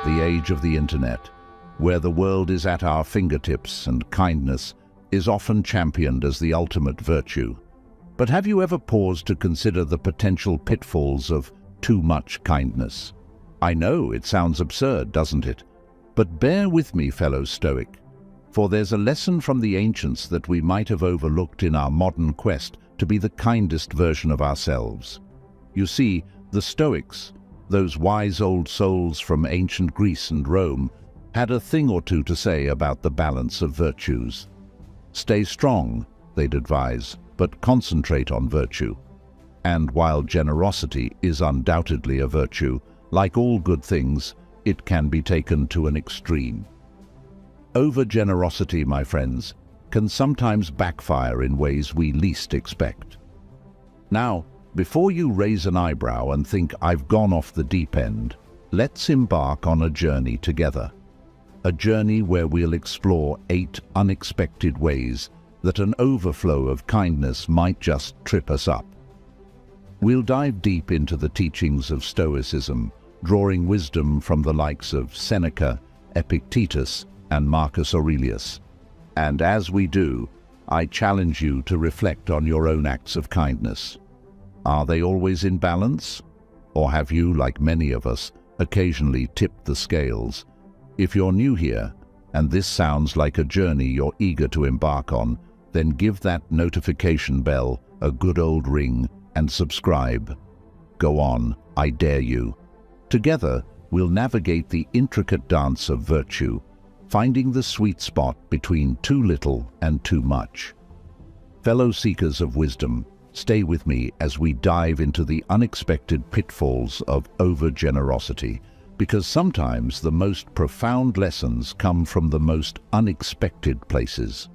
the age of the internet, where the world is at our fingertips and kindness is often championed as the ultimate virtue. But have you ever paused to consider the potential pitfalls of too much kindness? I know it sounds absurd, doesn't it? But bear with me, fellow Stoic, for there's a lesson from the ancients that we might have overlooked in our modern quest to be the kindest version of ourselves. You see, the Stoics, those wise old souls from ancient Greece and Rome, had a thing or two to say about the balance of virtues. Stay strong, they'd advise, but concentrate on virtue. And while generosity is undoubtedly a virtue, like all good things, it can be taken to an extreme. Over-generosity, my friends, can sometimes backfire in ways we least expect. Now, before you raise an eyebrow and think I've gone off the deep end, let's embark on a journey together. A journey where we'll explore 8 unexpected ways that an overflow of kindness might just trip us up. We'll dive deep into the teachings of Stoicism, drawing wisdom from the likes of Seneca, Epictetus, and Marcus Aurelius. And as we do, I challenge you to reflect on your own acts of kindness. Are they always in balance? Or have you, like many of us, occasionally tipped the scales? If you're new here, and this sounds like a journey you're eager to embark on, then give that notification bell a good old ring and subscribe. Go on, I dare you. Together, we'll navigate the intricate dance of virtue, finding the sweet spot between too little and too much. Fellow seekers of wisdom, stay with me as we dive into the unexpected pitfalls of over-generosity, because sometimes the most profound lessons come from the most unexpected places.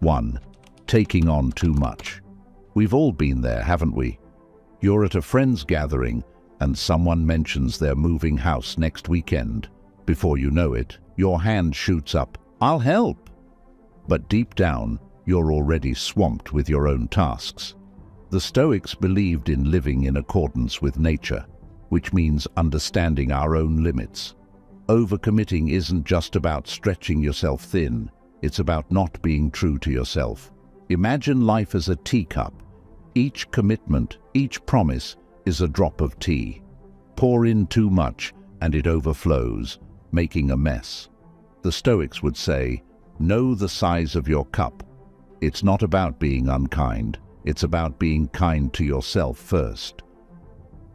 1. Taking on too much. We've all been there, haven't we? You're at a friend's gathering and someone mentions they're moving house next weekend. Before you know it, your hand shoots up, "I'll help!" But deep down, you're already swamped with your own tasks. The Stoics believed in living in accordance with nature, which means understanding our own limits. Overcommitting isn't just about stretching yourself thin, it's about not being true to yourself. Imagine life as a teacup. Each commitment, each promise is a drop of tea. Pour in too much and it overflows, making a mess. The Stoics would say, know the size of your cup. It's not about being unkind, it's about being kind to yourself first.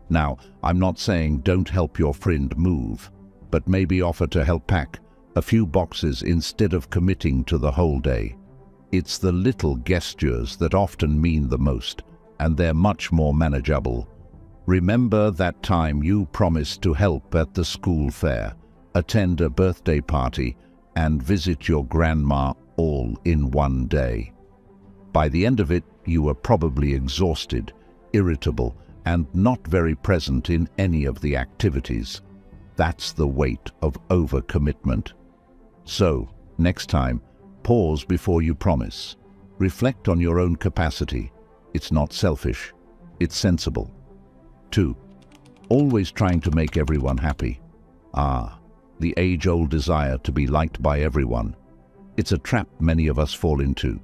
Now, I'm not saying don't help your friend move, but maybe offer to help pack a few boxes instead of committing to the whole day. It's the little gestures that often mean the most, and they're much more manageable. Remember that time you promised to help at the school fair, attend a birthday party, and visit your grandma all in one day. By the end of it, you were probably exhausted, irritable, and not very present in any of the activities. That's the weight of overcommitment. So, next time, pause before you promise. Reflect on your own capacity. It's not selfish, it's sensible. 2. Always trying to make everyone happy. The age-old desire to be liked by everyone. It's a trap many of us fall into.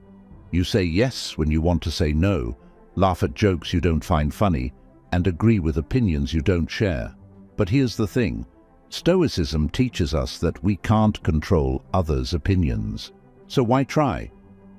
You say yes when you want to say no, laugh at jokes you don't find funny, and agree with opinions you don't share. But here's the thing. Stoicism teaches us that we can't control others' opinions. So why try?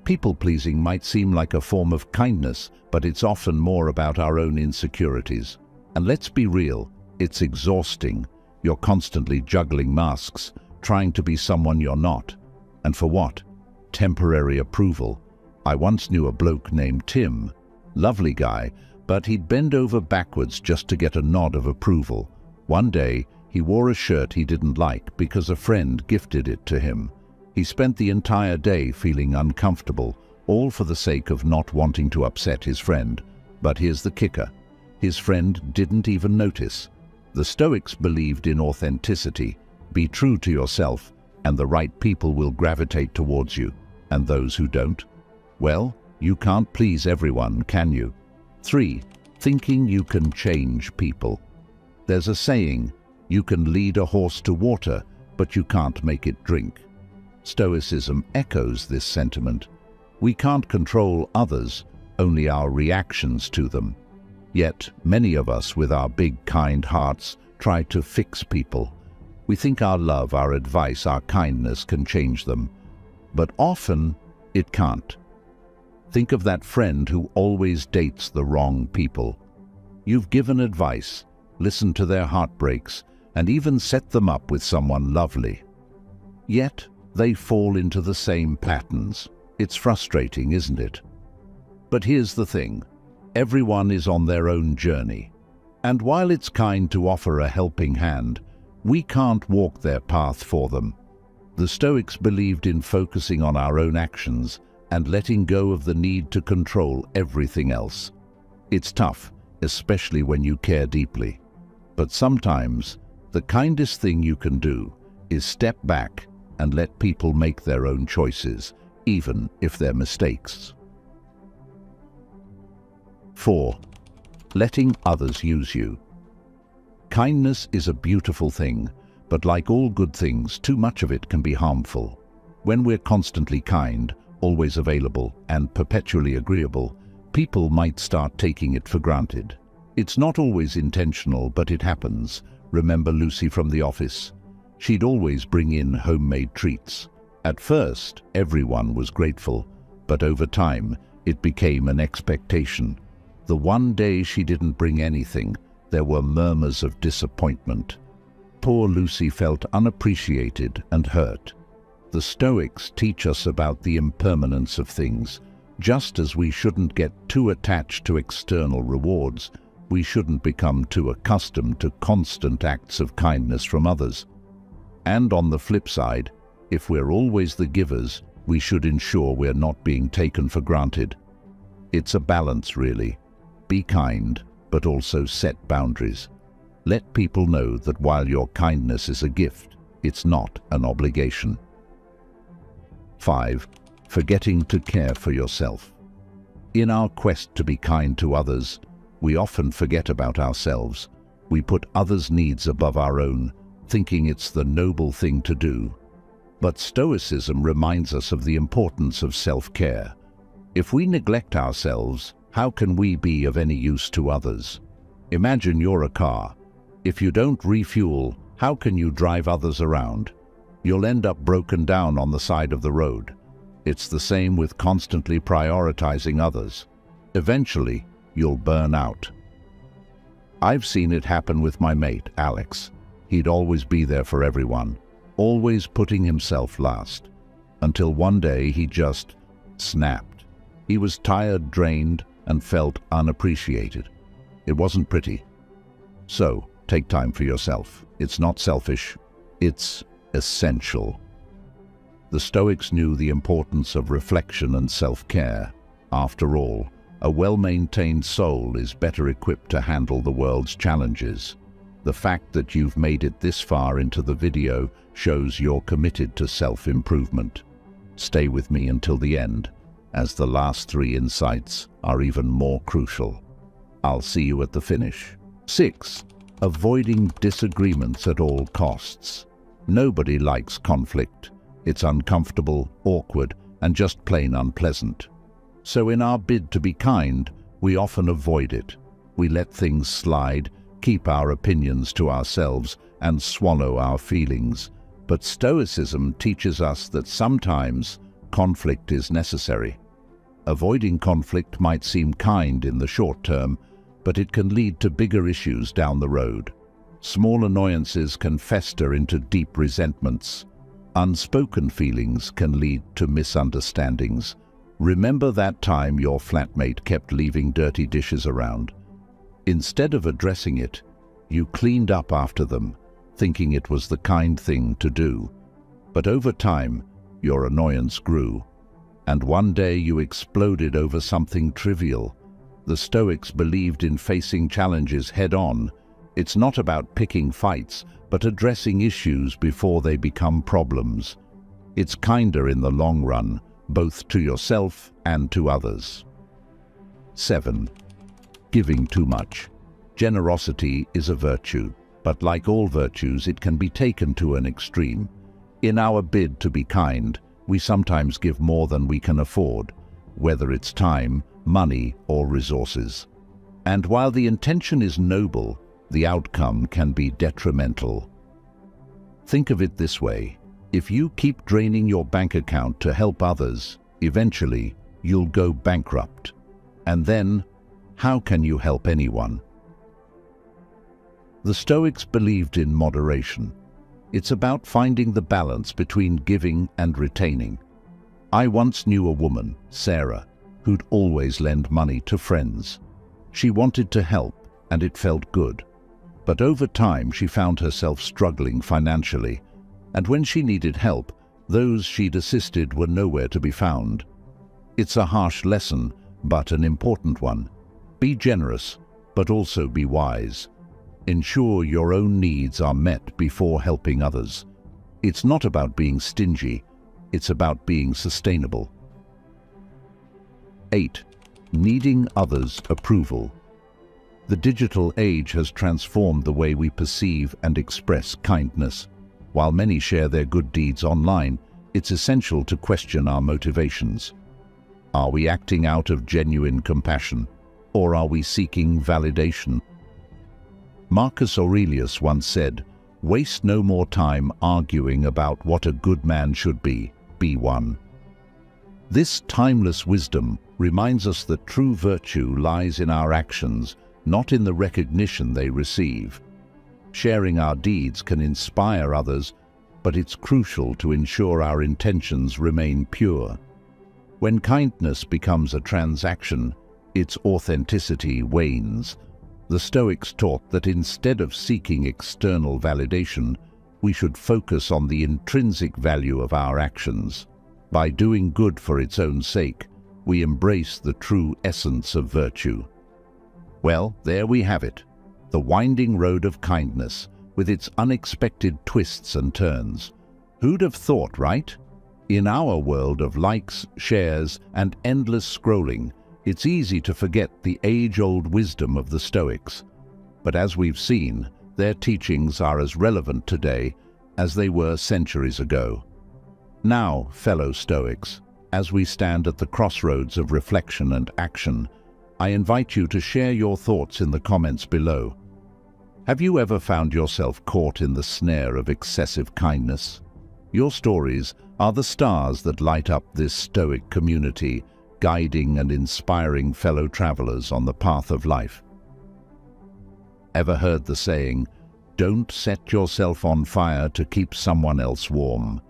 People-pleasing might seem like a form of kindness, but it's often more about our own insecurities. And let's be real, it's exhausting. You're constantly juggling masks, trying to be someone you're not. And for what? Temporary approval. I once knew a bloke named Tim. Lovely guy, but he'd bend over backwards just to get a nod of approval. One day, he wore a shirt he didn't like because a friend gifted it to him. He spent the entire day feeling uncomfortable, all for the sake of not wanting to upset his friend. But here's the kicker. His friend didn't even notice. The Stoics believed in authenticity. Be true to yourself, and the right people will gravitate towards you. And those who don't? Well, you can't please everyone, can you? 3. Thinking you can change people. There's a saying, You can lead a horse to water, but you can't make it drink. Stoicism echoes this sentiment. We can't control others, only our reactions to them. Yet, many of us with our big, kind hearts try to fix people. We think our love, our advice, our kindness can change them. But often, it can't. Think of that friend who always dates the wrong people. You've given advice, listened to their heartbreaks, and even set them up with someone lovely. Yet, they fall into the same patterns. It's frustrating, isn't it? But here's the thing. Everyone is on their own journey. And while it's kind to offer a helping hand, we can't walk their path for them. The Stoics believed in focusing on our own actions and letting go of the need to control everything else. It's tough, especially when you care deeply. But sometimes, the kindest thing you can do is step back and let people make their own choices, even if they're mistakes. 4. Letting others use you. Kindness is a beautiful thing, but like all good things, too much of it can be harmful. When we're constantly kind, always available, and perpetually agreeable, people might start taking it for granted. It's not always intentional, but it happens. Remember Lucy from the office? She'd always bring in homemade treats. At first, everyone was grateful, but over time, it became an expectation. The one day she didn't bring anything, there were murmurs of disappointment. Poor Lucy felt unappreciated and hurt. The Stoics teach us about the impermanence of things. Just as we shouldn't get too attached to external rewards, we shouldn't become too accustomed to constant acts of kindness from others. And on the flip side, if we're always the givers, we should ensure we're not being taken for granted. It's a balance, really. Be kind, but also set boundaries. Let people know that while your kindness is a gift, it's not an obligation. 5. Forgetting to care for yourself. In our quest to be kind to others, we often forget about ourselves. We put others' needs above our own, thinking it's the noble thing to do. But Stoicism reminds us of the importance of self-care. If we neglect ourselves, how can we be of any use to others? Imagine you're a car. If you don't refuel, how can you drive others around? You'll end up broken down on the side of the road. It's the same with constantly prioritizing others. Eventually, you'll burn out. I've seen it happen with my mate, Alex. He'd always be there for everyone, always putting himself last, until one day he just snapped. He was tired, drained, and felt unappreciated. It wasn't pretty. So, take time for yourself. It's not selfish, it's essential. The Stoics knew the importance of reflection and self-care. After all, a well-maintained soul is better equipped to handle the world's challenges. The fact that you've made it this far into the video shows you're committed to self-improvement. Stay with me until the end, as the last 3 insights are even more crucial. I'll see you at the finish. 6. Avoiding disagreements at all costs. Nobody likes conflict. It's uncomfortable, awkward, and just plain unpleasant. So in our bid to be kind, we often avoid it. We let things slide, keep our opinions to ourselves, and swallow our feelings. But Stoicism teaches us that sometimes conflict is necessary. Avoiding conflict might seem kind in the short term, but it can lead to bigger issues down the road. Small annoyances can fester into deep resentments. Unspoken feelings can lead to misunderstandings. Remember that time your flatmate kept leaving dirty dishes around? Instead of addressing it, you cleaned up after them, thinking it was the kind thing to do. But over time, your annoyance grew, and one day you exploded over something trivial. The Stoics believed in facing challenges head-on. It's not about picking fights, but addressing issues before they become problems. It's kinder in the long run, both to yourself and to others. 7. Giving too much. Generosity is a virtue, But like all virtues, it can be taken to an extreme. In our bid to be kind, we sometimes give more than we can afford, whether it's time, money, or resources. And while the intention is noble, the outcome can be detrimental. Think of it this way: if you keep draining your bank account to help others, eventually you'll go bankrupt. And then, how can you help anyone? The Stoics believed in moderation. It's about finding the balance between giving and retaining. I once knew a woman, Sarah, who'd always lend money to friends. She wanted to help, and it felt good. But over time, she found herself struggling financially, and when she needed help, those she'd assisted were nowhere to be found. It's a harsh lesson, but an important one. Be generous, but also be wise. Ensure your own needs are met before helping others. It's not about being stingy, it's about being sustainable. 8. Needing others' approval. The digital age has transformed the way we perceive and express kindness. While many share their good deeds online, it's essential to question our motivations. Are we acting out of genuine compassion, or are we seeking validation? Marcus Aurelius once said, "Waste no more time arguing about what a good man should be one." This timeless wisdom reminds us that true virtue lies in our actions, not in the recognition they receive. Sharing our deeds can inspire others, but it's crucial to ensure our intentions remain pure. When kindness becomes a transaction, its authenticity wanes. The Stoics taught that instead of seeking external validation, we should focus on the intrinsic value of our actions. By doing good for its own sake, we embrace the true essence of virtue. Well, there we have it, the winding road of kindness, with its unexpected twists and turns. Who'd have thought, right? In our world of likes, shares, and endless scrolling, it's easy to forget the age-old wisdom of the Stoics. But as we've seen, their teachings are as relevant today as they were centuries ago. Now, fellow Stoics, as we stand at the crossroads of reflection and action, I invite you to share your thoughts in the comments below. Have you ever found yourself caught in the snare of excessive kindness? Your stories are the stars that light up this Stoic community, guiding and inspiring fellow travelers on the path of life. Ever heard the saying, "Don't set yourself on fire to keep someone else warm"?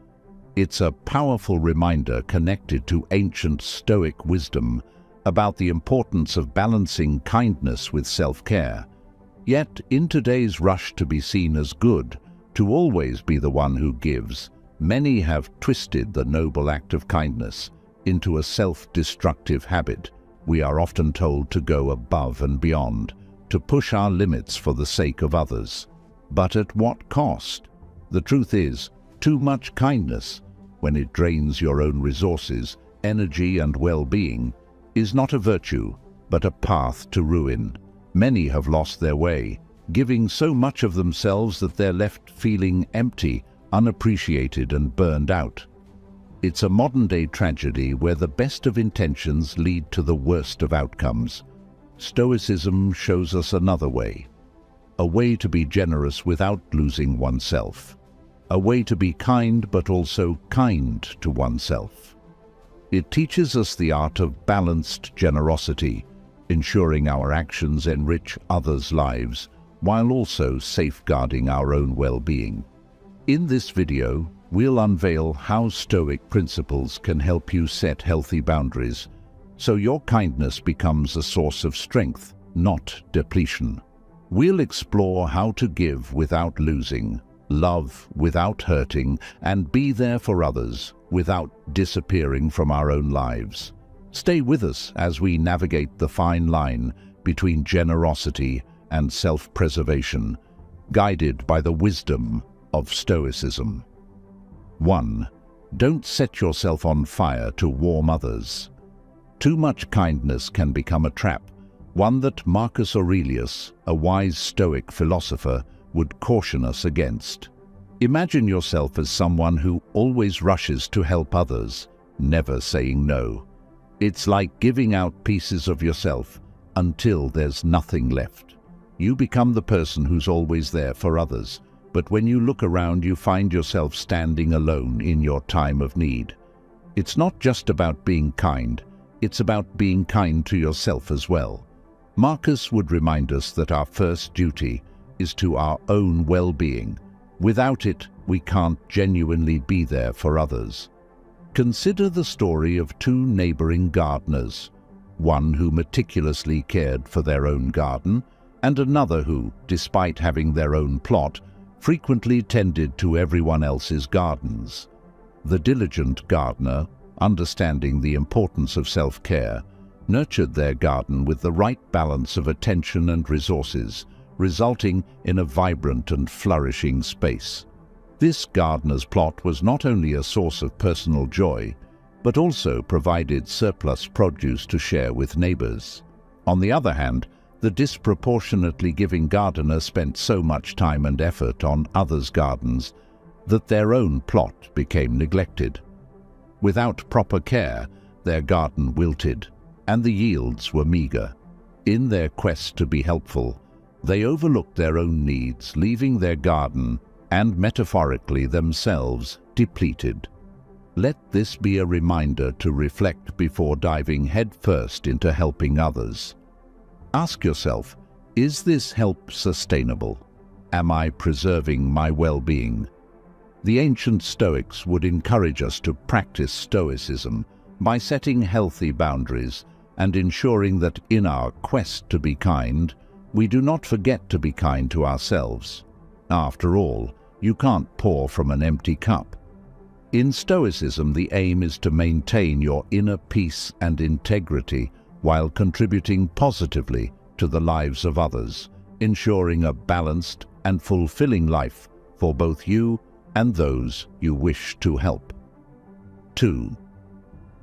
It's a powerful reminder connected to ancient Stoic wisdom about the importance of balancing kindness with self-care. Yet, in today's rush to be seen as good, to always be the one who gives, many have twisted the noble act of kindness into a self-destructive habit. We are often told to go above and beyond, to push our limits for the sake of others. But at what cost? The truth is, too much kindness, when it drains your own resources, energy, and well-being, is not a virtue, but a path to ruin. Many have lost their way, giving so much of themselves that they're left feeling empty, unappreciated, and burned out. It's a modern-day tragedy where the best of intentions lead to the worst of outcomes. Stoicism shows us another way. A way to be generous without losing oneself. A way to be kind but also kind to oneself. It teaches us the art of balanced generosity, ensuring our actions enrich others' lives, while also safeguarding our own well-being. In this video, we'll unveil how Stoic principles can help you set healthy boundaries, so your kindness becomes a source of strength, not depletion. We'll explore how to give without losing, love without hurting, and be there for others without disappearing from our own lives. Stay with us as we navigate the fine line between generosity and self-preservation, guided by the wisdom of Stoicism. 1. Don't set yourself on fire to warm others. Too much kindness can become a trap, one that Marcus Aurelius, a wise Stoic philosopher, would caution us against. Imagine yourself as someone who always rushes to help others, never saying no. It's like giving out pieces of yourself until there's nothing left. You become the person who's always there for others, but when you look around you find yourself standing alone in your time of need. It's not just about being kind, it's about being kind to yourself as well. Marcus would remind us that our first duty is to our own well-being. Without it, we can't genuinely be there for others. Consider the story of two neighboring gardeners, one who meticulously cared for their own garden, and another who, despite having their own plot, frequently tended to everyone else's gardens. The diligent gardener, understanding the importance of self-care, nurtured their garden with the right balance of attention and resources, resulting in a vibrant and flourishing space. This gardener's plot was not only a source of personal joy, but also provided surplus produce to share with neighbors. On the other hand, the disproportionately giving gardener spent so much time and effort on others' gardens that their own plot became neglected. Without proper care, their garden wilted, and the yields were meager. In their quest to be helpful, they overlooked their own needs, leaving their garden, and metaphorically themselves, depleted. Let this be a reminder to reflect before diving headfirst into helping others. Ask yourself, is this help sustainable? Am I preserving my well-being? The ancient Stoics would encourage us to practice Stoicism by setting healthy boundaries and ensuring that in our quest to be kind, we do not forget to be kind to ourselves. After all, you can't pour from an empty cup. In Stoicism, the aim is to maintain your inner peace and integrity while contributing positively to the lives of others, ensuring a balanced and fulfilling life for both you and those you wish to help. 2.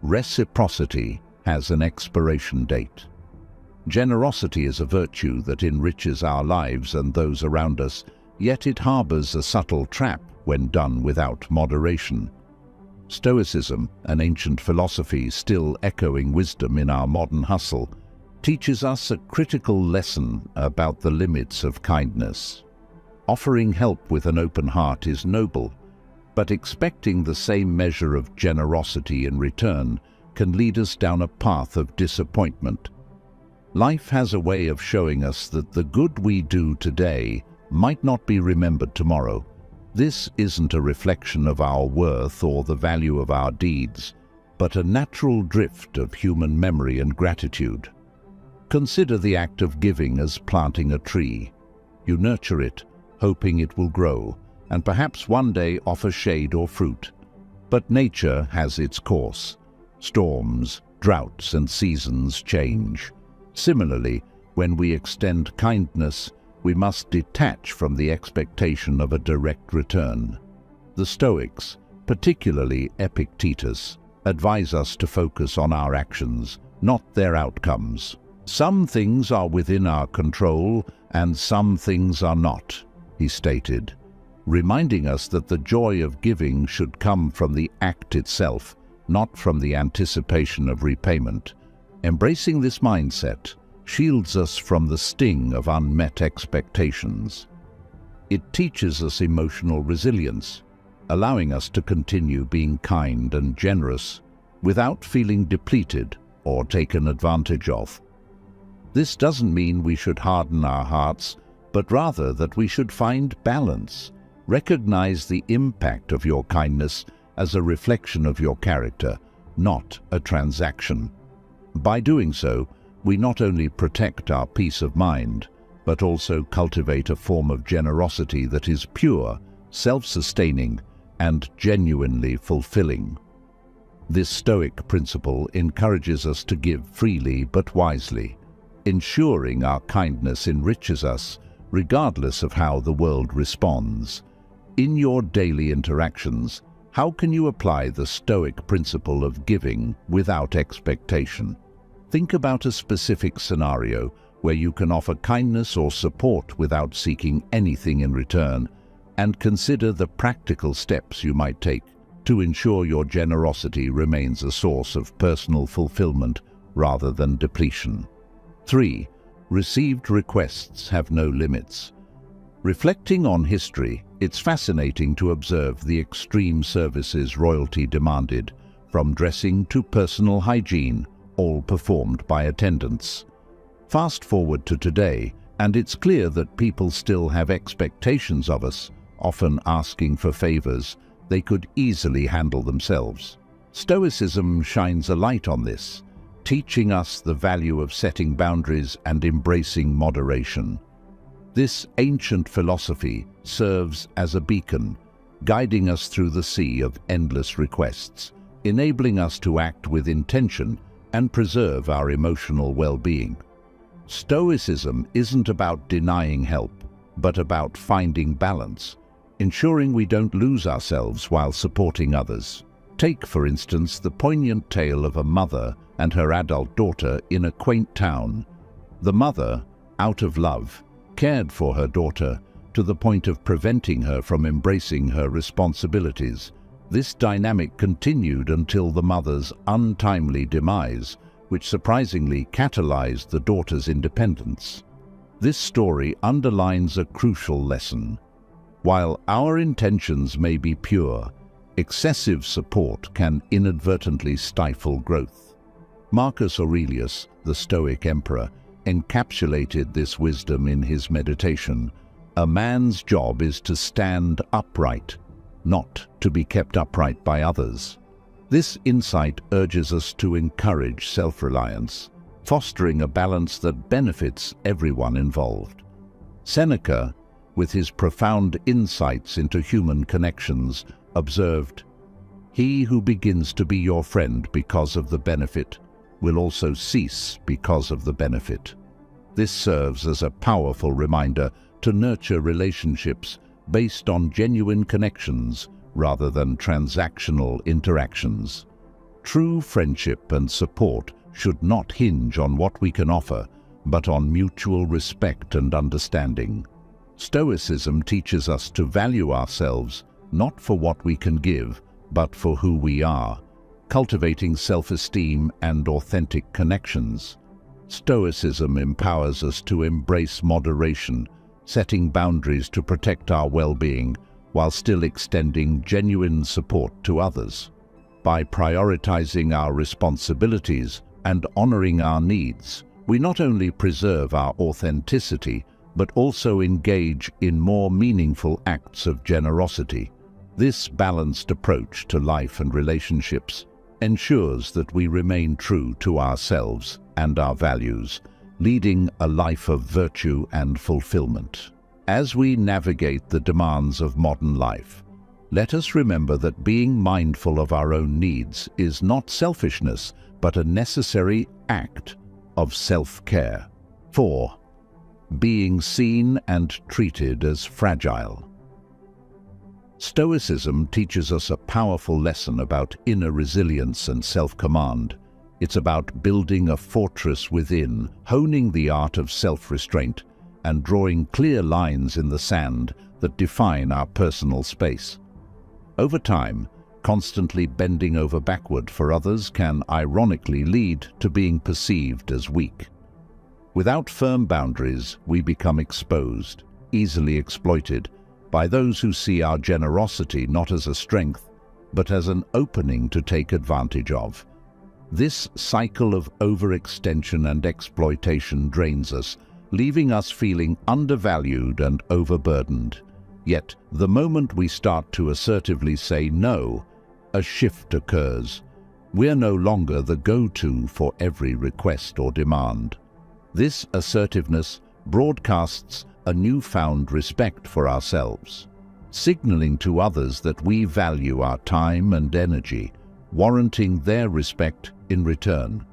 Reciprocity has an expiration date. Generosity is a virtue that enriches our lives and those around us, yet it harbors a subtle trap when done without moderation. Stoicism, an ancient philosophy still echoing wisdom in our modern hustle, teaches us a critical lesson about the limits of kindness. Offering help with an open heart is noble, but expecting the same measure of generosity in return can lead us down a path of disappointment. Life has a way of showing us that the good we do today might not be remembered tomorrow. This isn't a reflection of our worth or the value of our deeds, but a natural drift of human memory and gratitude. Consider the act of giving as planting a tree. You nurture it, hoping it will grow, and perhaps one day offer shade or fruit. But nature has its course. Storms, droughts, and seasons change. Similarly, when we extend kindness, we must detach from the expectation of a direct return. The Stoics, particularly Epictetus, advise us to focus on our actions, not their outcomes. Some things are within our control and some things are not, he stated, reminding us that the joy of giving should come from the act itself, not from the anticipation of repayment. Embracing this mindset shields us from the sting of unmet expectations. It teaches us emotional resilience, allowing us to continue being kind and generous without feeling depleted or taken advantage of. This doesn't mean we should harden our hearts, but rather that we should find balance. Recognize the impact of your kindness as a reflection of your character, not a transaction. By doing so, we not only protect our peace of mind, but also cultivate a form of generosity that is pure, self-sustaining, and genuinely fulfilling. This Stoic principle encourages us to give freely but wisely, ensuring our kindness enriches us regardless of how the world responds. In your daily interactions, how can you apply the Stoic principle of giving without expectation? Think about a specific scenario where you can offer kindness or support without seeking anything in return, and consider the practical steps you might take to ensure your generosity remains a source of personal fulfillment rather than depletion. 3. Received requests have no limits. Reflecting on history, it's fascinating to observe the extreme services royalty demanded, from dressing to personal hygiene, all performed by attendants. Fast forward to today, and it's clear that people still have expectations of us, often asking for favors they could easily handle themselves. Stoicism shines a light on this, teaching us the value of setting boundaries and embracing moderation. This ancient philosophy serves as a beacon, guiding us through the sea of endless requests, enabling us to act with intention and preserve our emotional well-being. Stoicism isn't about denying help, but about finding balance, ensuring we don't lose ourselves while supporting others. Take, for instance, the poignant tale of a mother and her adult daughter in a quaint town. The mother, out of love, cared for her daughter to the point of preventing her from embracing her responsibilities. This dynamic continued until the mother's untimely demise, which surprisingly catalyzed the daughter's independence. This story underlines a crucial lesson. While our intentions may be pure, excessive support can inadvertently stifle growth. Marcus Aurelius, the Stoic emperor, encapsulated this wisdom in his meditation. A man's job is to stand upright, not to be kept upright by others. This insight urges us to encourage self-reliance, fostering a balance that benefits everyone involved. Seneca, with his profound insights into human connections, observed, "He who begins to be your friend because of the benefit will also cease because of the benefit." This serves as a powerful reminder to nurture relationships based on genuine connections rather than transactional interactions. True friendship and support should not hinge on what we can offer, but on mutual respect and understanding. Stoicism teaches us to value ourselves not for what we can give, but for who we are, cultivating self-esteem and authentic connections. Stoicism empowers us to embrace moderation, setting boundaries to protect our well-being while still extending genuine support to others. By prioritizing our responsibilities and honoring our needs, we not only preserve our authenticity, but also engage in more meaningful acts of generosity. This balanced approach to life and relationships ensures that we remain true to ourselves and our values, leading a life of virtue and fulfillment. As we navigate the demands of modern life, let us remember that being mindful of our own needs is not selfishness, but a necessary act of self-care. 4. Being seen and treated as fragile. Stoicism teaches us a powerful lesson about inner resilience and self-command. It's about building a fortress within, honing the art of self-restraint, and drawing clear lines in the sand that define our personal space. Over time, constantly bending over backward for others can ironically lead to being perceived as weak. Without firm boundaries, we become exposed, easily exploited, by those who see our generosity not as a strength, but as an opening to take advantage of. This cycle of overextension and exploitation drains us, leaving us feeling undervalued and overburdened. Yet, the moment we start to assertively say no, a shift occurs. We're no longer the go-to for every request or demand. This assertiveness broadcasts a newfound respect for ourselves, signaling to others that we value our time and energy, warranting their respect in return.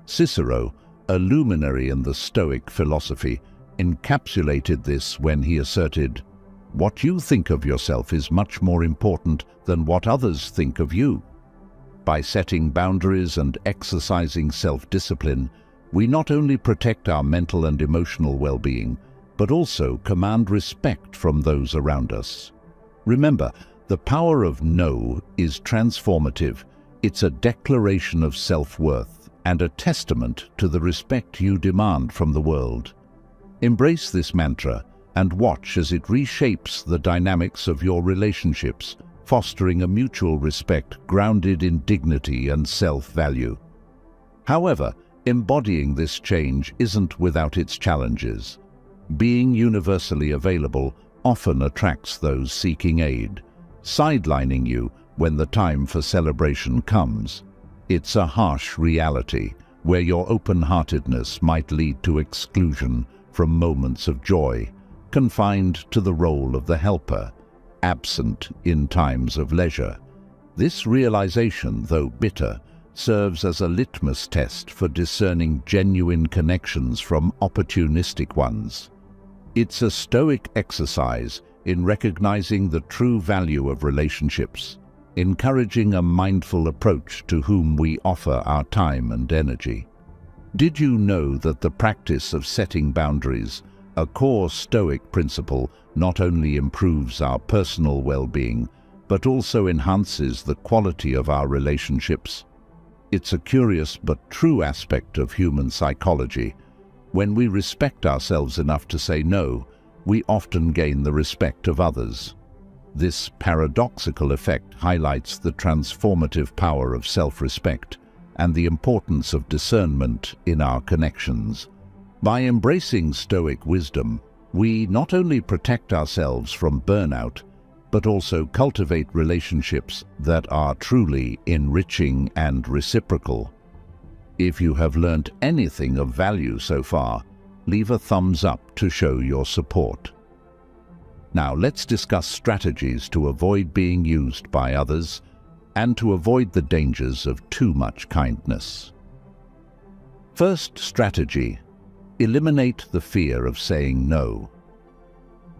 Cicero, a luminary in the Stoic philosophy, encapsulated this when he asserted, "What you think of yourself is much more important than what others think of you." By setting boundaries and exercising self-discipline, we not only protect our mental and emotional well-being, but also command respect from those around us. Remember, the power of no is transformative. It's a declaration of self-worth and a testament to the respect you demand from the world. Embrace this mantra and watch as it reshapes the dynamics of your relationships, fostering a mutual respect grounded in dignity and self-value. However, embodying this change isn't without its challenges. Being universally available often attracts those seeking aid, sidelining you when the time for celebration comes. It's a harsh reality where your open-heartedness might lead to exclusion from moments of joy, confined to the role of the helper, absent in times of leisure. This realization, though bitter, serves as a litmus test for discerning genuine connections from opportunistic ones. It's a Stoic exercise in recognizing the true value of relationships, encouraging a mindful approach to whom we offer our time and energy. Did you know that the practice of setting boundaries, a core Stoic principle, not only improves our personal well-being, but also enhances the quality of our relationships? It's a curious but true aspect of human psychology. When we respect ourselves enough to say no, we often gain the respect of others. This paradoxical effect highlights the transformative power of self-respect and the importance of discernment in our connections. By embracing Stoic wisdom, we not only protect ourselves from burnout, but also cultivate relationships that are truly enriching and reciprocal. If you have learnt anything of value so far, leave a thumbs up to show your support. Now let's discuss strategies to avoid being used by others and to avoid the dangers of too much kindness. First strategy: eliminate the fear of saying no.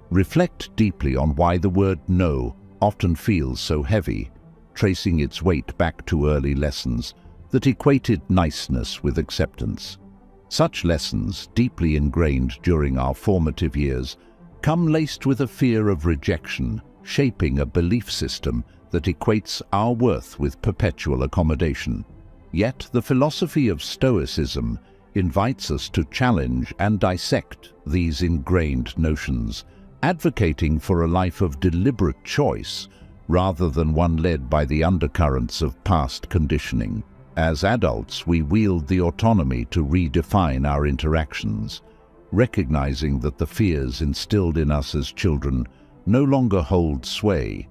Reflect deeply on why the word no often feels so heavy, tracing its weight back to early lessons that equated niceness with acceptance. Such lessons, deeply ingrained during our formative years, come laced with a fear of rejection, shaping a belief system that equates our worth with perpetual accommodation. Yet the philosophy of Stoicism invites us to challenge and dissect these ingrained notions, advocating for a life of deliberate choice rather than one led by the undercurrents of past conditioning. As adults, we wield the autonomy to redefine our interactions, recognizing that the fears instilled in us as children no longer hold sway.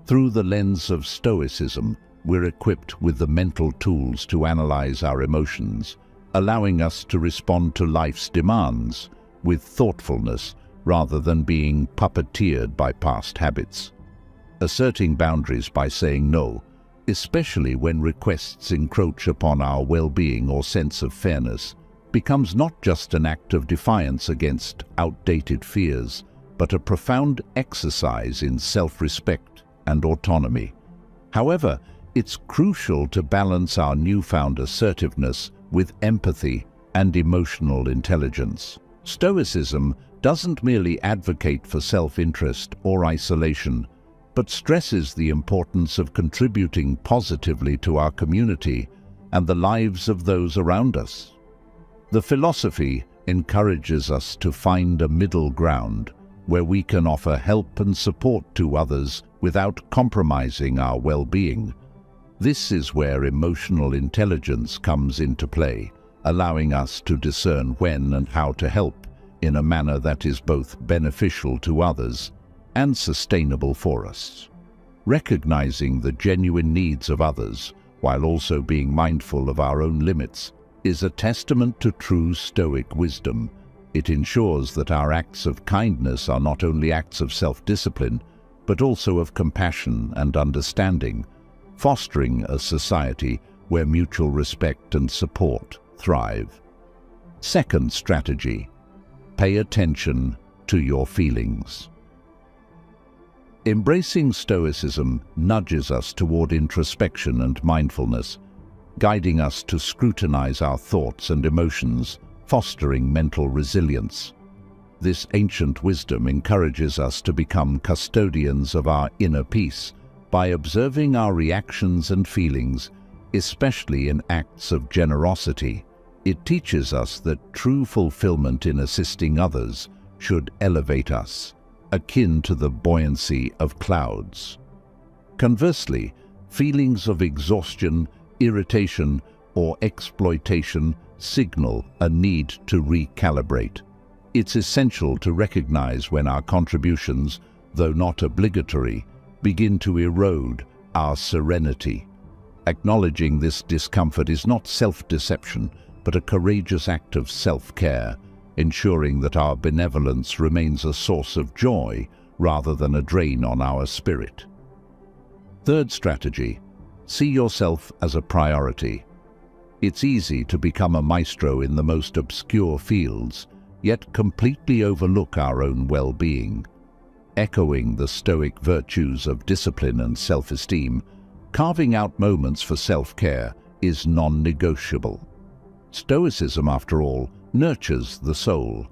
Through the lens of Stoicism, we're equipped with the mental tools to analyze our emotions, allowing us to respond to life's demands with thoughtfulness rather than being puppeteered by past habits. Asserting boundaries by saying no, especially when requests encroach upon our well-being or sense of fairness, becomes not just an act of defiance against outdated fears, but a profound exercise in self-respect and autonomy. However, it's crucial to balance our newfound assertiveness with empathy and emotional intelligence. Stoicism doesn't merely advocate for self-interest or isolation, but stresses the importance of contributing positively to our community and the lives of those around us. The philosophy encourages us to find a middle ground where we can offer help and support to others without compromising our well-being. This is where emotional intelligence comes into play, allowing us to discern when and how to help in a manner that is both beneficial to others and sustainable for us. Recognizing the genuine needs of others while also being mindful of our own limits is a testament to true Stoic wisdom. It ensures that our acts of kindness are not only acts of self-discipline, but also of compassion and understanding, fostering a society where mutual respect and support thrive. Second strategy: pay attention to your feelings. Embracing Stoicism nudges us toward introspection and mindfulness. guiding us to scrutinize our thoughts and emotions, fostering mental resilience. This ancient wisdom encourages us to become custodians of our inner peace by observing our reactions and feelings, especially in acts of generosity. It teaches us that true fulfillment in assisting others should elevate us, akin to the buoyancy of clouds. Conversely, feelings of exhaustion, irritation, or exploitation signal a need to recalibrate. It's essential to recognize when our contributions, though not obligatory, begin to erode our serenity. Acknowledging this discomfort is not self-deception, but a courageous act of self-care, ensuring that our benevolence remains a source of joy rather than a drain on our spirit. Third strategy, see yourself as a priority. It's easy to become a maestro in the most obscure fields, yet completely overlook our own well-being. Echoing the Stoic virtues of discipline and self-esteem, carving out moments for self-care is non-negotiable. Stoicism, after all, nurtures the soul,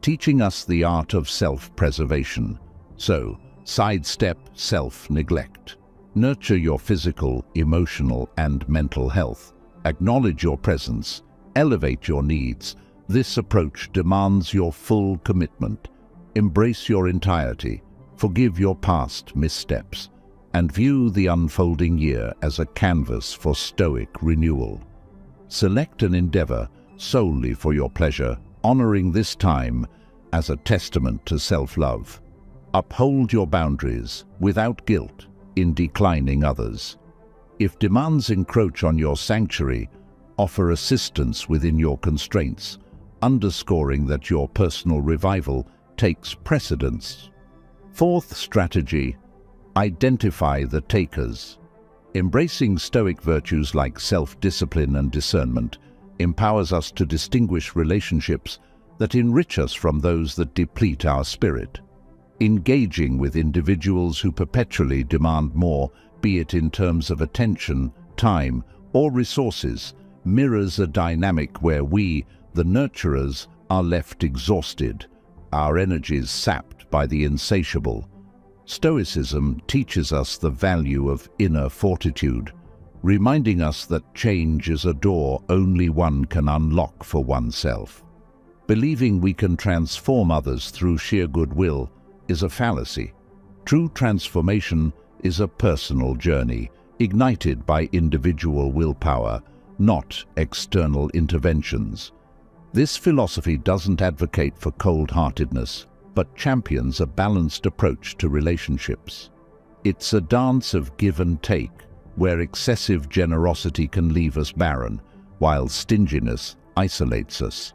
teaching us the art of self-preservation. So, sidestep self-neglect. Nurture your physical, emotional, and mental health. Acknowledge your presence. Elevate your needs. This approach demands your full commitment. Embrace your entirety. Forgive your past missteps. And view the unfolding year as a canvas for Stoic renewal. Select an endeavor solely for your pleasure, honoring this time as a testament to self-love. Uphold your boundaries without guilt in declining others. If demands encroach on your sanctuary, offer assistance within your constraints, underscoring that your personal revival takes precedence. Fourth strategy, identify the takers. Embracing Stoic virtues like self-discipline and discernment empowers us to distinguish relationships that enrich us from those that deplete our spirit. Engaging with individuals who perpetually demand more, be it in terms of attention, time, or resources, mirrors a dynamic where we, the nurturers, are left exhausted, our energies sapped by the insatiable. Stoicism teaches us the value of inner fortitude, reminding us that change is a door only one can unlock for oneself. Believing we can transform others through sheer goodwill is a fallacy. True transformation is a personal journey, ignited by individual willpower, not external interventions. This philosophy doesn't advocate for cold-heartedness, but champions a balanced approach to relationships. It's a dance of give and take, where excessive generosity can leave us barren, while stinginess isolates us.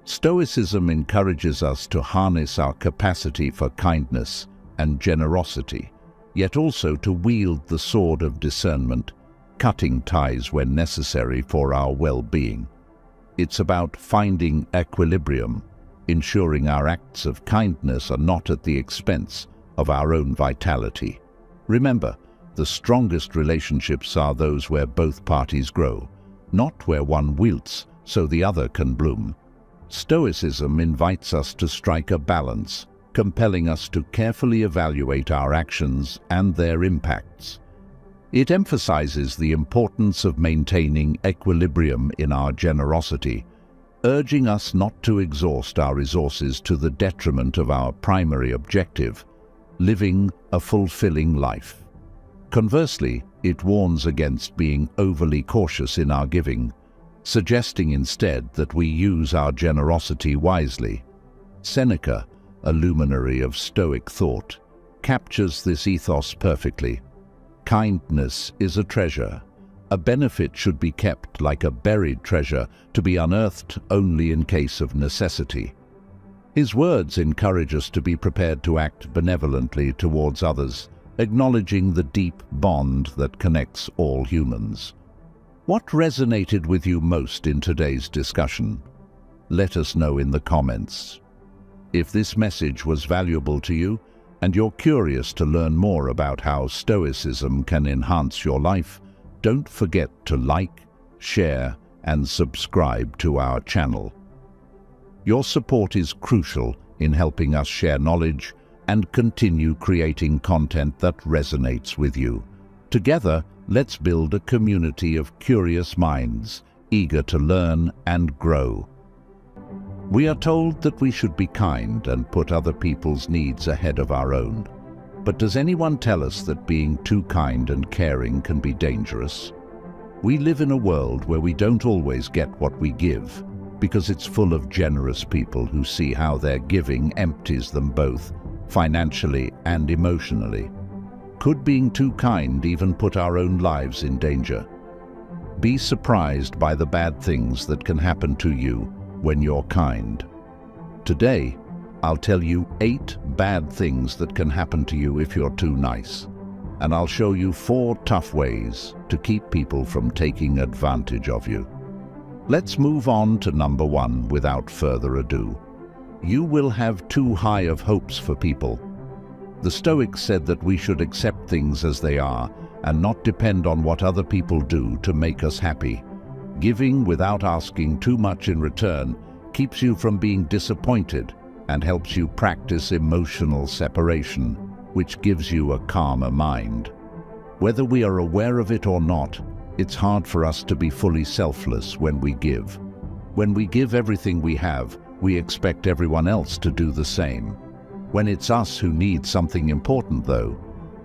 Stoicism encourages us to harness our capacity for kindness and generosity, yet also to wield the sword of discernment, cutting ties when necessary for our well-being. It's about finding equilibrium, ensuring our acts of kindness are not at the expense of our own vitality. Remember, the strongest relationships are those where both parties grow, not where one wilts so the other can bloom. Stoicism invites us to strike a balance, compelling us to carefully evaluate our actions and their impacts. It emphasizes the importance of maintaining equilibrium in our generosity, urging us not to exhaust our resources to the detriment of our primary objective, living a fulfilling life. Conversely, it warns against being overly cautious in our giving, suggesting instead that we use our generosity wisely. Seneca, a luminary of Stoic thought, captures this ethos perfectly. Kindness is a treasure. A benefit should be kept like a buried treasure, to be unearthed only in case of necessity. His words encourage us to be prepared to act benevolently towards others, acknowledging the deep bond that connects all humans. What resonated with you most in today's discussion? Let us know in the comments. If this message was valuable to you, and you're curious to learn more about how Stoicism can enhance your life, don't forget to like, share, and subscribe to our channel. Your support is crucial in helping us share knowledge and continue creating content that resonates with you. Together, let's build a community of curious minds, eager to learn and grow. We are told that we should be kind and put other people's needs ahead of our own. But does anyone tell us that being too kind and caring can be dangerous? We live in a world where we don't always get what we give, because it's full of generous people who see how their giving empties them both, financially and emotionally. Could being too kind even put our own lives in danger? Be surprised by the bad things that can happen to you when you're kind. Today, I'll tell you 8 bad things that can happen to you if you're too nice. And I'll show you 4 tough ways to keep people from taking advantage of you. Let's move on to number 1 without further ado. You will have too high of hopes for people. The Stoics said that we should accept things as they are and not depend on what other people do to make us happy. Giving without asking too much in return keeps you from being disappointed and helps you practice emotional separation, which gives you a calmer mind. Whether we are aware of it or not, it's hard for us to be fully selfless when we give. When we give everything we have, we expect everyone else to do the same. When it's us who need something important, though,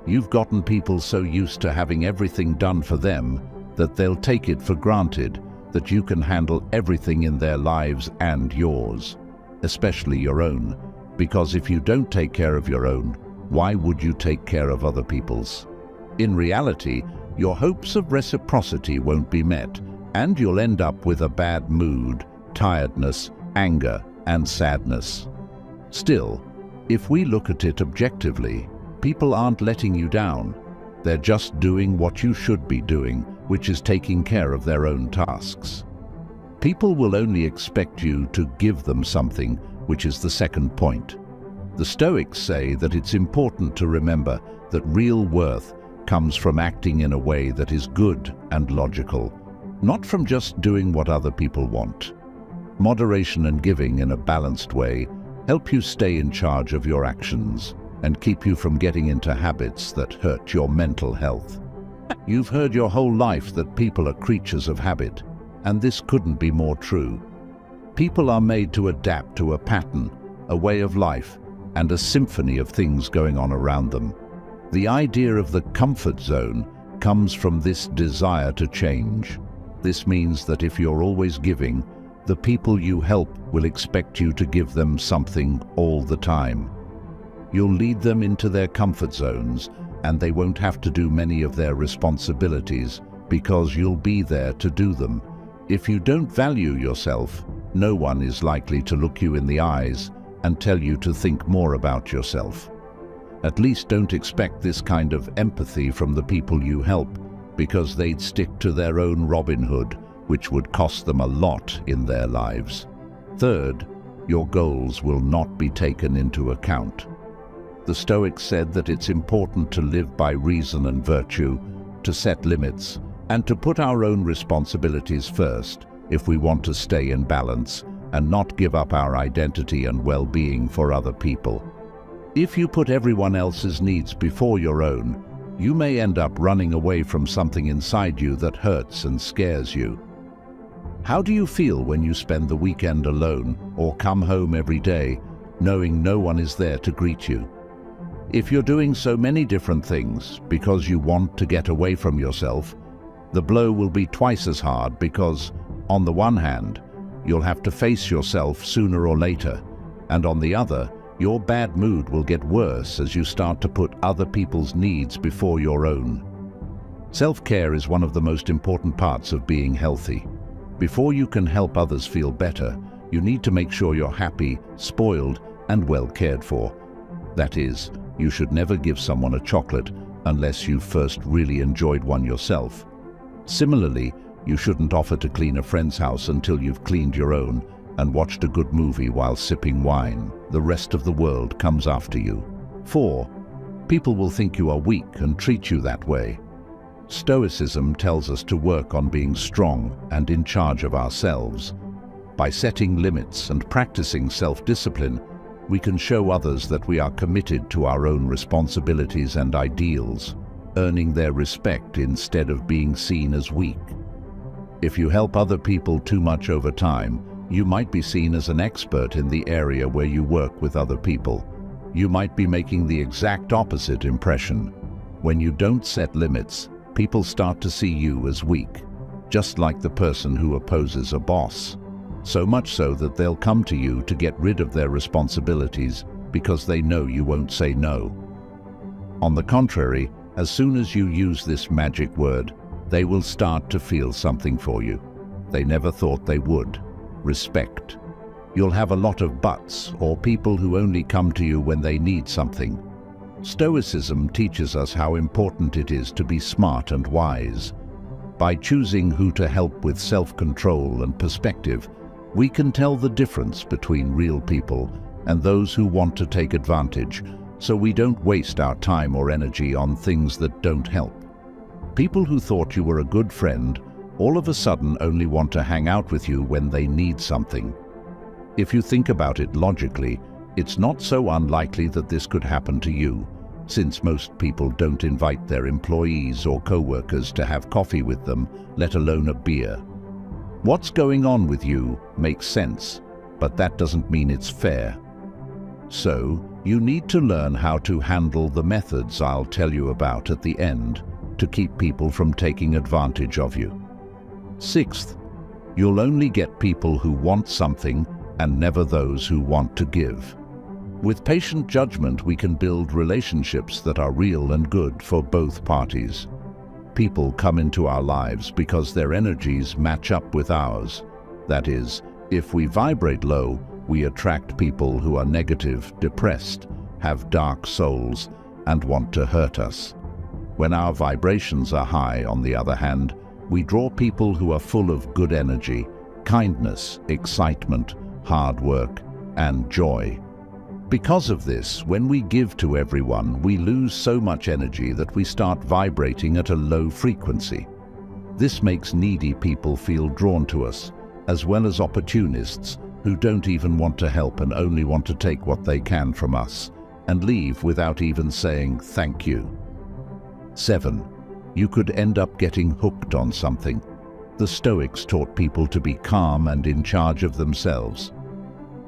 you've gotten people so used to having everything done for them that they'll take it for granted that you can handle everything in their lives and yours, especially your own, because if you don't take care of your own, why would you take care of other people's? In reality, your hopes of reciprocity won't be met, and you'll end up with a bad mood, tiredness, anger, and sadness. Still, if we look at it objectively, people aren't letting you down. They're just doing what you should be doing, which is taking care of their own tasks. People will only expect you to give them something, which is the second point. The Stoics say that it's important to remember that real worth comes from acting in a way that is good and logical, not from just doing what other people want. Moderation and giving in a balanced way help you stay in charge of your actions and keep you from getting into habits that hurt your mental health. You've heard your whole life that people are creatures of habit, and this couldn't be more true. People are made to adapt to a pattern, a way of life, and a symphony of things going on around them. The idea of the comfort zone comes from this desire to change. This means that if you're always giving, the people you help will expect you to give them something all the time. You'll lead them into their comfort zones, and they won't have to do many of their responsibilities because you'll be there to do them. If you don't value yourself, no one is likely to look you in the eyes and tell you to think more about yourself. At least don't expect this kind of empathy from the people you help, because they'd stick to their own Robin Hood, which would cost them a lot in their lives. Third, your goals will not be taken into account. The Stoics said that it's important to live by reason and virtue, to set limits, and to put our own responsibilities first if we want to stay in balance and not give up our identity and well-being for other people. If you put everyone else's needs before your own, you may end up running away from something inside you that hurts and scares you. How do you feel when you spend the weekend alone or come home every day knowing no one is there to greet you? If you're doing so many different things because you want to get away from yourself, the blow will be twice as hard because, on the one hand, you'll have to face yourself sooner or later, and on the other, your bad mood will get worse as you start to put other people's needs before your own. Self-care is one of the most important parts of being healthy. Before you can help others feel better, you need to make sure you're happy, spoiled, and well cared for. That is, you should never give someone a chocolate unless you've first really enjoyed one yourself. Similarly, you shouldn't offer to clean a friend's house until you've cleaned your own and watched a good movie while sipping wine. The rest of the world comes after you. 4. People will think you are weak and treat you that way. Stoicism tells us to work on being strong and in charge of ourselves. By setting limits and practicing self-discipline, we can show others that we are committed to our own responsibilities and ideals, earning their respect instead of being seen as weak. If you help other people too much over time, you might be seen as an expert in the area where you work with other people. You might be making the exact opposite impression. When you don't set limits, people start to see you as weak, just like the person who opposes a boss. So much so that they'll come to you to get rid of their responsibilities because they know you won't say no. On the contrary, as soon as you use this magic word, they will start to feel something for you. They never thought they would. Respect. You'll have a lot of buts, or people who only come to you when they need something. Stoicism teaches us how important it is to be smart and wise. By choosing who to help with self-control and perspective, we can tell the difference between real people and those who want to take advantage, so we don't waste our time or energy on things that don't help. People who thought you were a good friend all of a sudden only want to hang out with you when they need something. If you think about it logically, it's not so unlikely that this could happen to you, since most people don't invite their employees or co-workers to have coffee with them, let alone a beer. What's going on with you makes sense, but that doesn't mean it's fair. So, you need to learn how to handle the methods I'll tell you about at the end to keep people from taking advantage of you. Sixth, you'll only get people who want something and never those who want to give. With patient judgment, we can build relationships that are real and good for both parties. People come into our lives because their energies match up with ours. That is, if we vibrate low, we attract people who are negative, depressed, have dark souls, and want to hurt us. When our vibrations are high, on the other hand, we draw people who are full of good energy, kindness, excitement, hard work, and joy. Because of this, when we give to everyone, we lose so much energy that we start vibrating at a low frequency. This makes needy people feel drawn to us, as well as opportunists who don't even want to help and only want to take what they can from us and leave without even saying thank you. 7. You could end up getting hooked on something. The Stoics taught people to be calm and in charge of themselves.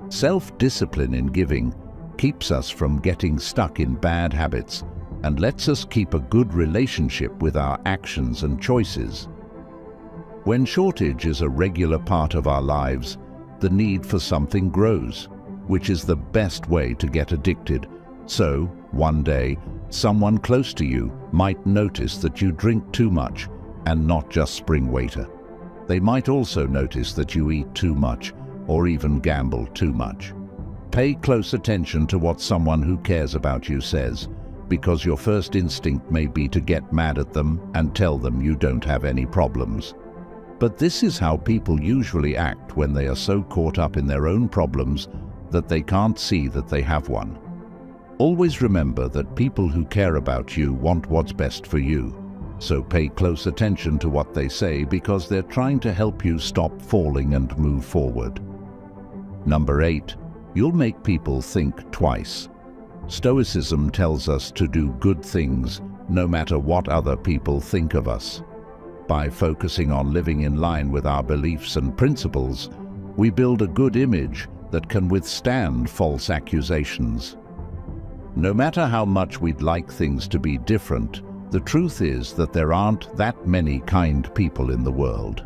Self-discipline in giving keeps us from getting stuck in bad habits and lets us keep a good relationship with our actions and choices. When shortage is a regular part of our lives, the need for something grows, which is the best way to get addicted. So, one day, someone close to you might notice that you drink too much and not just spring waiter. They might also notice that you eat too much or even gamble too much. Pay close attention to what someone who cares about you says, because your first instinct may be to get mad at them and tell them you don't have any problems. But this is how people usually act when they are so caught up in their own problems that they can't see that they have one. Always remember that people who care about you want what's best for you, so pay close attention to what they say because they're trying to help you stop falling and move forward. Number 8. You'll make people think twice. Stoicism tells us to do good things no matter what other people think of us. By focusing on living in line with our beliefs and principles, we build a good image that can withstand false accusations. No matter how much we'd like things to be different, the truth is that there aren't that many kind people in the world.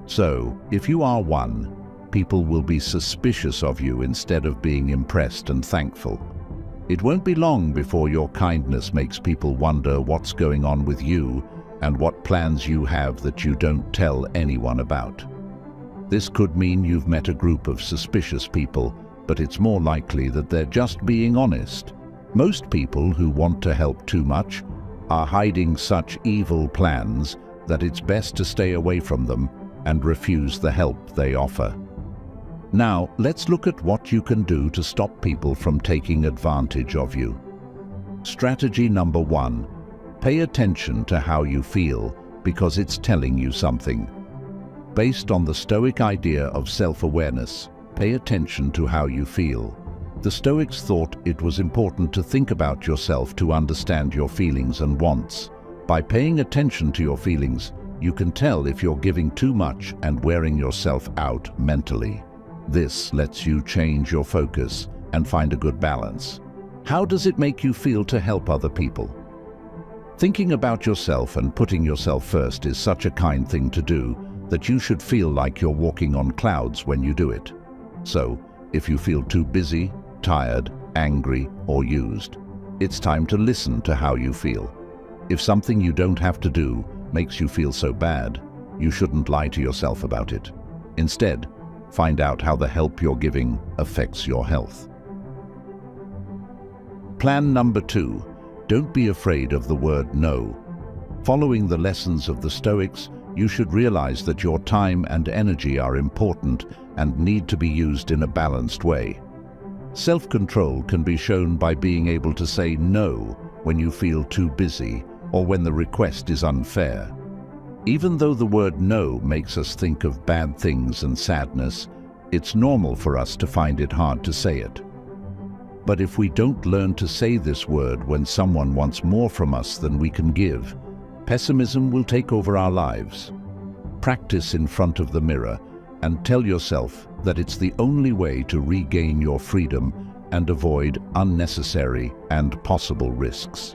So, if you are one, people will be suspicious of you instead of being impressed and thankful. It won't be long before your kindness makes people wonder what's going on with you and what plans you have that you don't tell anyone about. This could mean you've met a group of suspicious people, but it's more likely that they're just being honest. Most people who want to help too much are hiding such evil plans that it's best to stay away from them and refuse the help they offer. Now, let's look at what you can do to stop people from taking advantage of you. Strategy number 1. Pay attention to how you feel because it's telling you something. Based on the Stoic idea of self-awareness, pay attention to how you feel. The Stoics thought it was important to think about yourself to understand your feelings and wants. By paying attention to your feelings, you can tell if you're giving too much and wearing yourself out mentally. This lets you change your focus and find a good balance. How does it make you feel to help other people? Thinking about yourself and putting yourself first is such a kind thing to do that you should feel like you're walking on clouds when you do it. So, if you feel too busy, tired, angry, or used, it's time to listen to how you feel. If something you don't have to do makes you feel so bad, you shouldn't lie to yourself about it. Instead, find out how the help you're giving affects your health. Plan number 2. Don't be afraid of the word no. Following the lessons of the Stoics, you should realize that your time and energy are important and need to be used in a balanced way. Self-control can be shown by being able to say no when you feel too busy or when the request is unfair. Even though the word no makes us think of bad things and sadness, it's normal for us to find it hard to say it. But if we don't learn to say this word when someone wants more from us than we can give, pessimism will take over our lives. Practice in front of the mirror and tell yourself that it's the only way to regain your freedom and avoid unnecessary and possible risks.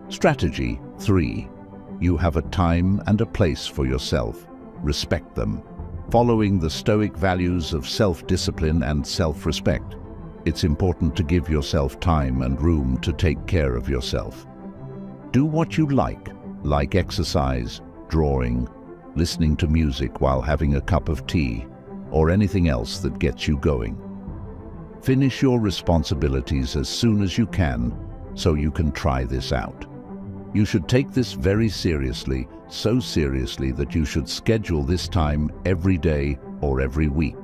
Strategy 3. You have a time and a place for yourself. Respect them. Following the Stoic values of self-discipline and self-respect, it's important to give yourself time and room to take care of yourself. Do what you like exercise, drawing, listening to music while having a cup of tea, or anything else that gets you going. Finish your responsibilities as soon as you can so you can try this out. You should take this very seriously, so seriously that you should schedule this time every day or every week.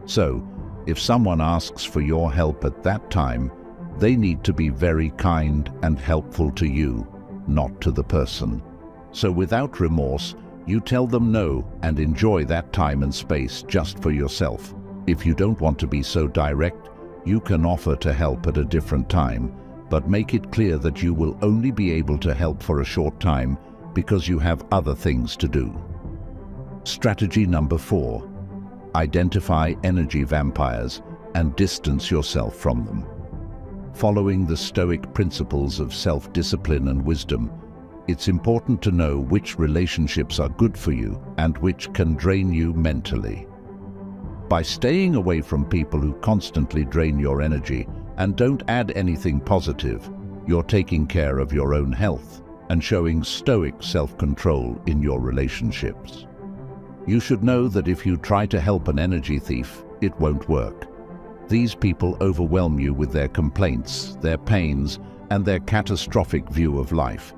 So, if someone asks for your help at that time, they need to be very kind and helpful to you, not to the person. So without remorse, you tell them no and enjoy that time and space just for yourself. If you don't want to be so direct, you can offer to help at a different time, but make it clear that you will only be able to help for a short time because you have other things to do. Strategy number 4. Identify energy vampires and distance yourself from them. Following the Stoic principles of self-discipline and wisdom, it's important to know which relationships are good for you and which can drain you mentally. By staying away from people who constantly drain your energy and don't add anything positive, you're taking care of your own health and showing Stoic self-control in your relationships. You should know that if you try to help an energy thief, it won't work. These people overwhelm you with their complaints, their pains, and their catastrophic view of life.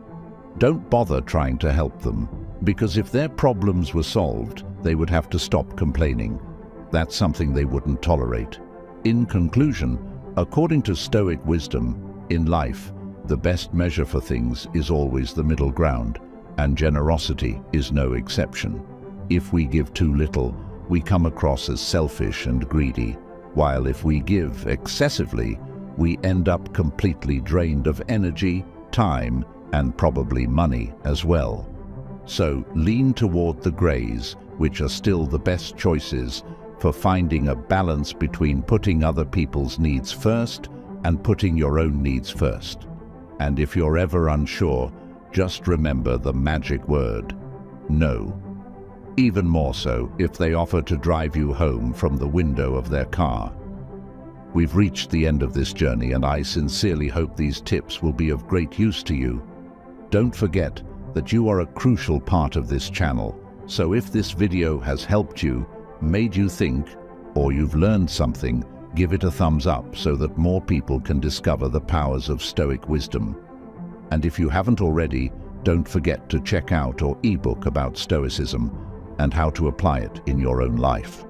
Don't bother trying to help them, because if their problems were solved, they would have to stop complaining. That's something they wouldn't tolerate. In conclusion, according to Stoic wisdom, in life, the best measure for things is always the middle ground, and generosity is no exception. If we give too little, we come across as selfish and greedy, while if we give excessively, we end up completely drained of energy, time, and probably money as well. So lean toward the grays, which are still the best choices for finding a balance between putting other people's needs first and putting your own needs first. And if you're ever unsure, just remember the magic word, no. Even more so if they offer to drive you home from the window of their car. We've reached the end of this journey, and I sincerely hope these tips will be of great use to you. Don't forget that you are a crucial part of this channel, so if this video has helped you, made you think, or you've learned something, give it a thumbs up so that more people can discover the powers of Stoic wisdom. And if you haven't already, don't forget to check out our ebook about Stoicism and how to apply it in your own life.